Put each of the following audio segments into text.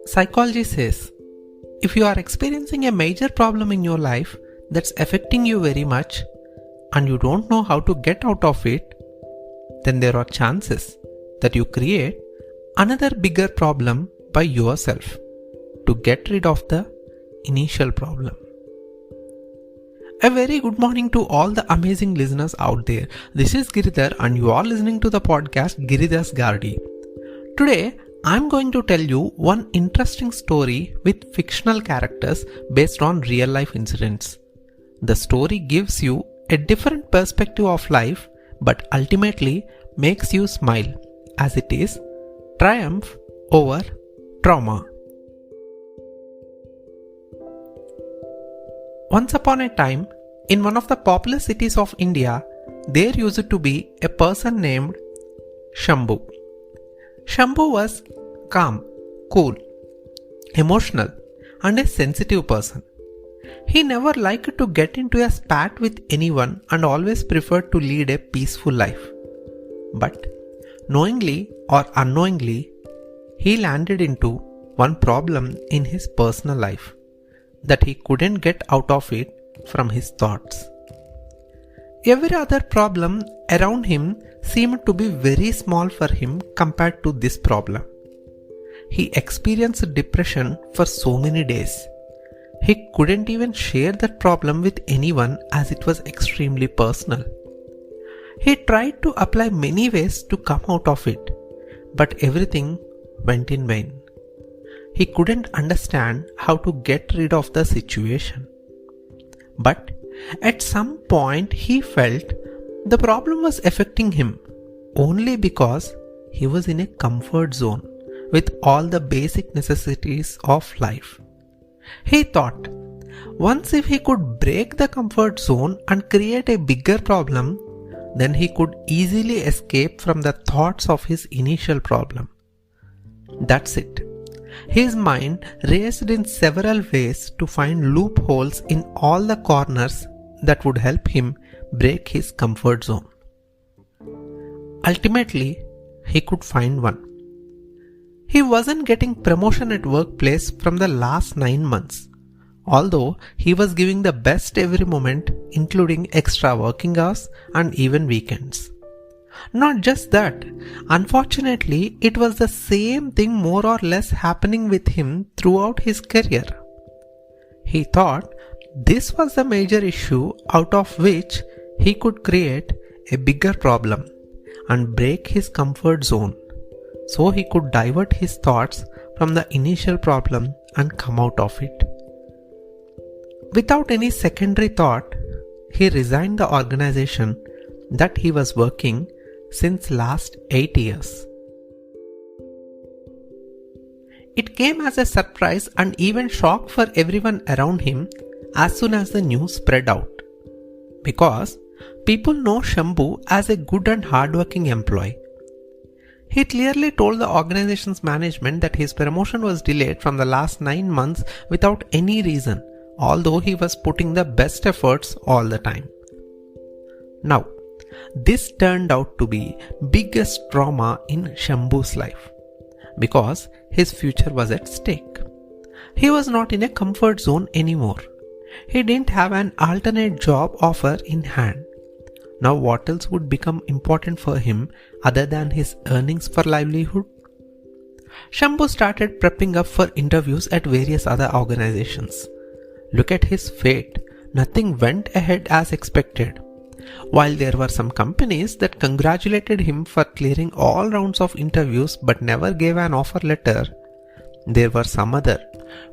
Psychology says, if you are experiencing a major problem in your life that's affecting you very much and you don't know how to get out of it, then there are chances that you create another bigger problem by yourself to get rid of the initial problem. A very good morning to all the amazing listeners out there. This is Giridhar and you are listening to the podcast Giridhar's Gardi. Today, I'm going to tell you one interesting story with fictional characters based on real life incidents. The story gives you a different perspective of life but ultimately makes you smile, as it is triumph over trauma. Once upon a time, in one of the populous cities of India, there used to be a person named Shambhu. Shambhu was calm, cool, emotional, and a sensitive person. He never liked to get into a spat with anyone and always preferred to lead a peaceful life. But knowingly or unknowingly, he landed into one problem in his personal life that he couldn't get out of it from his thoughts. Every other problem around him seemed to be very small for him compared to this problem. He experienced depression for so many days. He couldn't even share that problem with anyone as it was extremely personal. He tried to apply many ways to come out of it, but everything went in vain. He couldn't understand how to get rid of the situation. But at some point he felt the problem was affecting him only because he was in a comfort zone with all the basic necessities of life. He thought, once if he could break the comfort zone and create a bigger problem, then he could easily escape from the thoughts of his initial problem. That's it. His mind raced in several ways to find loopholes in all the corners that would help him break his comfort zone. Ultimately, he could find one. He wasn't getting promotion at workplace from the last 9 months, although he was giving the best every moment, including extra working hours and even weekends. Not just that, unfortunately, it was the same thing more or less happening with him throughout his career. He thought this was the major issue out of which he could create a bigger problem and break his comfort zone, so he could divert his thoughts from the initial problem and come out of it. Without any secondary thought, he resigned the organization that he was working since last 8 years. It came as a surprise and even shock for everyone around him as soon as the news spread out, because people know Shambhu as a good and hardworking employee. He clearly told the organization's management that his promotion was delayed from the last 9 months without any reason, although he was putting the best efforts all the time. Now, this turned out to be biggest trauma in Shambhu's life because his future was at stake. He was not in a comfort zone anymore. He didn't have an alternate job offer in hand. Now what else would become important for him other than his earnings for livelihood? Shambhu started prepping up for interviews at various other organizations. Look at his fate. Nothing went ahead as expected. While there were some companies that congratulated him for clearing all rounds of interviews but never gave an offer letter, there were some other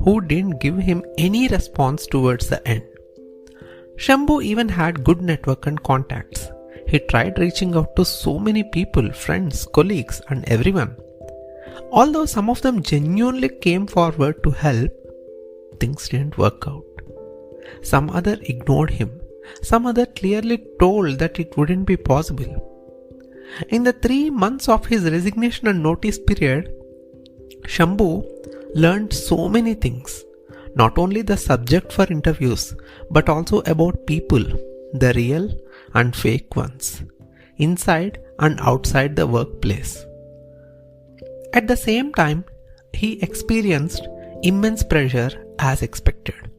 who didn't give him any response towards the end. Shambhu even had good network and contacts. He tried reaching out to so many people, friends, colleagues, and everyone. Although some of them genuinely came forward to help, things didn't work out. Some other ignored him. Some other clearly told that it wouldn't be possible. In the 3 months of his resignation and notice period, Shambhu learned so many things. Not only the subject for interviews, but also about people, the real and fake ones, inside and outside the workplace. At the same time, he experienced immense pressure as expected.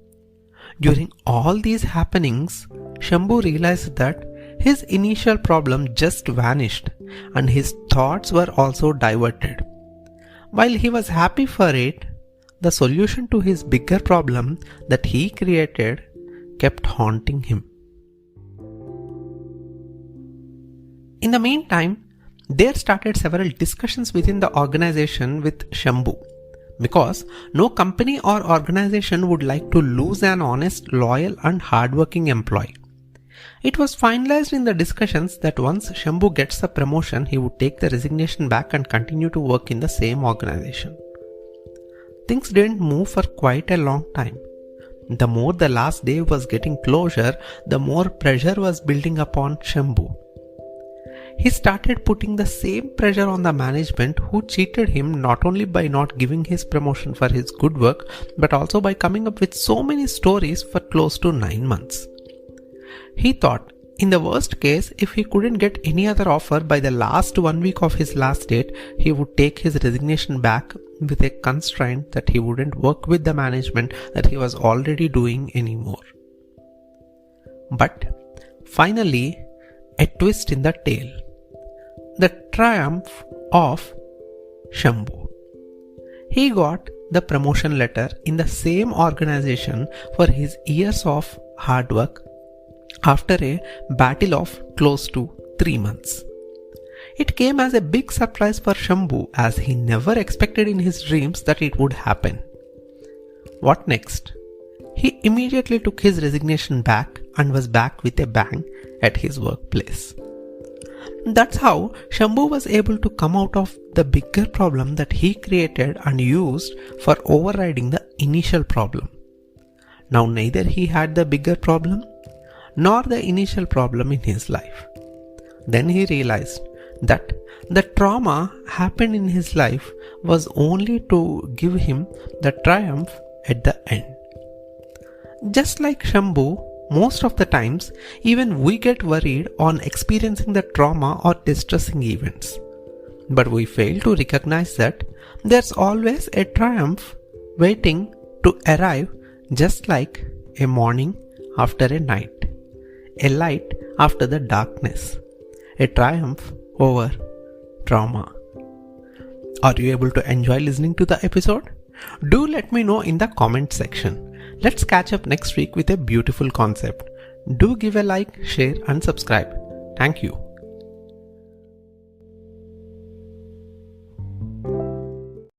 During all these happenings, Shambhu realized that his initial problem just vanished and his thoughts were also diverted. While he was happy for it, the solution to his bigger problem that he created kept haunting him. In the meantime, there started several discussions within the organization with Shambhu, because no company or organization would like to lose an honest, loyal and hardworking employee. It was finalized in the discussions that once Shambhu gets the promotion, he would take the resignation back and continue to work in the same organization. Things didn't move for quite a long time. The more the last day was getting closer, the more pressure was building upon Shambhu. He started putting the same pressure on the management, who cheated him not only by not giving his promotion for his good work, but also by coming up with so many stories for close to 9 months. He thought, in the worst case, if he couldn't get any other offer by the last 1 week of his last date, he would take his resignation back with a constraint that he wouldn't work with the management that he was already doing anymore. But finally, a twist in the tale. The triumph of Shambhu. He got the promotion letter in the same organization for his years of hard work after a battle of close to 3 months. It came as a big surprise for Shambhu, as he never expected in his dreams that it would happen. What next? He immediately took his resignation back and was back with a bang at his workplace. That's how Shambhu was able to come out of the bigger problem that he created and used for overriding the initial problem. Now neither he had the bigger problem nor the initial problem in his life. Then he realized that the trauma happened in his life was only to give him the triumph at the end. Just like Shambhu, most of the times, even we get worried on experiencing the trauma or distressing events. But we fail to recognize that there's always a triumph waiting to arrive, just like a morning after a night, a light after the darkness, a triumph over trauma. Are you able to enjoy listening to the episode? Do let me know in the comment section. Let's catch up next week with a beautiful concept. Do give a like, share and subscribe. Thank you.